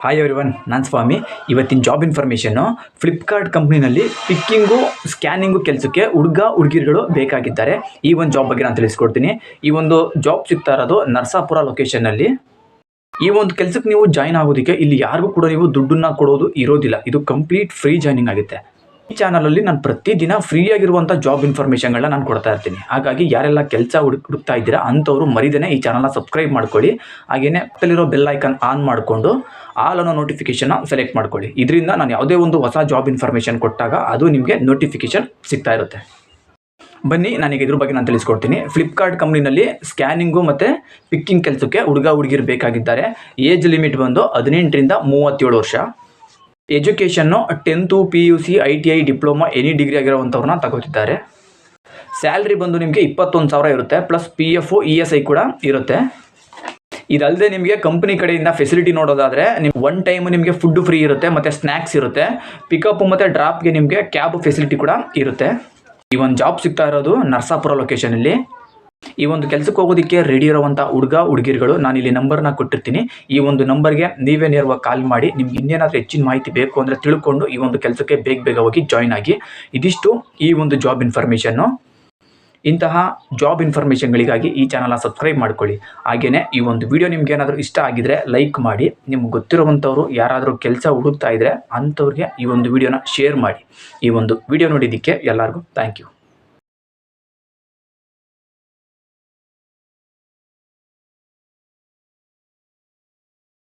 Hi everyone, ನಾನು ಸ್ವಾಮಿ. ಇವತ್ತಿನ job information Flipkart ಕಂಪ್ನಿನಲ್ಲಿ ಪಿಕ್ಕಿಂಗು ಸ್ಕ್ಯಾನಿಂಗು ಕೆಲಸಕ್ಕೆ ಹುಡುಗಿರುಗಳು ಬೇಕಾಗಿದ್ದಾರೆ. ಈ ಒಂದು ಜಾಬ್ ಬಗ್ಗೆ ನಾನು ತಿಳಿಸ್ಕೊಡ್ತೀನಿ. ಈ ಒಂದು ಜಾಬ್ ಸಿಗ್ತಾ ಇರೋದು ನರಸಾಪುರ ಲೊಕೇಶನ್ನಲ್ಲಿ. ಈ ಒಂದು ಕೆಲಸಕ್ಕೆ ನೀವು ಜಾಯ್ನ್ ಆಗೋದಕ್ಕೆ ಇಲ್ಲಿ ಯಾರಿಗೂ ಕೂಡ ನೀವು ದುಡ್ಡನ್ನ ಕೊಡೋದು ಇರೋದಿಲ್ಲ. ಇದು ಕಂಪ್ಲೀಟ್ ಫ್ರೀ ಜಾಯ್ನಿಂಗ್ ಆಗುತ್ತೆ. ಈ ಚಾನಲಲ್ಲಿ ನಾನು ಪ್ರತಿದಿನ ಫ್ರೀ ಆಗಿರುವಂಥ ಜಾಬ್ ಇನ್ಫಾರ್ಮೇಷನ್ಗಳನ್ನ ನಾನು ಕೊಡ್ತಾ ಇರ್ತೀನಿ. ಹಾಗಾಗಿ ಯಾರೆಲ್ಲ ಕೆಲಸ ಹುಡುಕ್ತಾ ಇದ್ದೀರಾ ಅಂಥವ್ರು ಮರಿದೇನೆ ಈ ಚಾನಲ್ನ ಸಬ್ಸ್ಕ್ರೈಬ್ ಮಾಡ್ಕೊಳ್ಳಿ. ಹಾಗೆಯೇ ಪಕ್ಕದಲ್ಲಿರೋ ಬೆಲ್ ಐಕಾನ್ ಆನ್ ಮಾಡಿಕೊಂಡು ಆಲ್ ಅನ್ನೋ ನೋಟಿಫಿಕೇಷನ್ನ ಸೆಲೆಕ್ಟ್ ಮಾಡ್ಕೊಳ್ಳಿ. ಇದರಿಂದ ನಾನು ಯಾವುದೇ ಒಂದು ಹೊಸ ಜಾಬ್ ಇನ್ಫಾರ್ಮೇಷನ್ ಕೊಟ್ಟಾಗ ಅದು ನಿಮಗೆ ನೋಟಿಫಿಕೇಷನ್ ಸಿಗ್ತಾ ಇರುತ್ತೆ. ಬನ್ನಿ, ನನಗೆ ಇದ್ರ ಬಗ್ಗೆ ನಾನು ತಿಳಿಸ್ಕೊಡ್ತೀನಿ. ಫ್ಲಿಪ್ಕಾರ್ಟ್ ಕಂಪ್ನಿನಲ್ಲಿ ಸ್ಕ್ಯಾನಿಂಗು ಮತ್ತು ಪಿಕ್ಕಿಂಗ್ ಕೆಲಸಕ್ಕೆ ಹುಡುಗಿರು ಬೇಕಾಗಿದ್ದಾರೆ. ಏಜ್ ಲಿಮಿಟ್ ಬಂದು 18 ರಿಂದ 37 ವರ್ಷ. Education 10th PUC ITI diploma any degree ಆಗಿರೋವಂಥವ್ರನ್ನ ತಗೋತಿದ್ದಾರೆ. ಸ್ಯಾಲ್ರಿ ಬಂದು ನಿಮಗೆ 21,000 ಇರುತ್ತೆ, ಪ್ಲಸ್ PF ESI ಕೂಡ ಇರುತ್ತೆ. ಇದಲ್ಲದೆ ನಿಮಗೆ ಕಂಪ್ನಿ ಕಡೆಯಿಂದ ಫೆಸಿಲಿಟಿ ನೋಡೋದಾದರೆ ಒನ್ ಟೈಮ್ ನಿಮಗೆ ಫುಡ್ ಫ್ರೀ ಇರುತ್ತೆ ಮತ್ತು ಸ್ನ್ಯಾಕ್ಸ್ ಇರುತ್ತೆ. ಪಿಕಪ್ ಮತ್ತು ಡ್ರಾಪ್ಗೆ ನಿಮಗೆ ಕ್ಯಾಬ್ ಫೆಸಿಲಿಟಿ ಕೂಡ ಇರುತ್ತೆ. ಈ ಒಂದು ಜಾಬ್ ಸಿಗ್ತಾ ಇರೋದು ನರಸಾಪುರ ಲೊಕೇಶನಲ್ಲಿ. ಈ ಒಂದು ಕೆಲಸಕ್ಕೆ ಹೋಗೋದಕ್ಕೆ ರೆಡಿ ಇರುವಂಥ ಹುಡುಗಿರುಗಳು ನಾನು ಇಲ್ಲಿ ನಂಬರ್ನ ಕೊಟ್ಟಿರ್ತೀನಿ. ಈ ಒಂದು ನಂಬರ್ಗೆ ನೀವೇ ನೇರವಾಗಿ ಕಾಲ್ ಮಾಡಿ ನಿಮ್ಗೆ ಇನ್ನೇನಾದರೂ ಹೆಚ್ಚಿನ ಮಾಹಿತಿ ಬೇಕು ಅಂದರೆ ತಿಳ್ಕೊಂಡು ಈ ಒಂದು ಕೆಲಸಕ್ಕೆ ಬೇಗ ಹೋಗಿ ಜಾಯ್ನ್ ಆಗಿ. ಇದಿಷ್ಟು ಈ ಒಂದು ಜಾಬ್ ಇನ್ಫಾರ್ಮೇಷನ್ನು. ಇಂತಹ ಜಾಬ್ ಇನ್ಫಾರ್ಮೇಷನ್ಗಳಿಗಾಗಿ ಈ ಚಾನಲ್ನ ಸಬ್ಸ್ಕ್ರೈಬ್ ಮಾಡ್ಕೊಳ್ಳಿ. ಹಾಗೆಯೇ ಈ ಒಂದು ವಿಡಿಯೋ ನಿಮ್ಗೆ ಏನಾದರೂ ಇಷ್ಟ ಆಗಿದ್ರೆ ಲೈಕ್ ಮಾಡಿ. ನಿಮ್ಗೆ ಗೊತ್ತಿರುವಂಥವ್ರು ಯಾರಾದರೂ ಕೆಲಸ ಹುಡುಕ್ತಾ ಇದ್ದರೆ ಅಂಥವ್ರಿಗೆ ಈ ಒಂದು ವಿಡಿಯೋನ ಶೇರ್ ಮಾಡಿ. ಈ ಒಂದು ವಿಡಿಯೋ ನೋಡಿದ್ದಕ್ಕೆ ಎಲ್ಲರಿಗೂ ಥ್ಯಾಂಕ್ ಯು.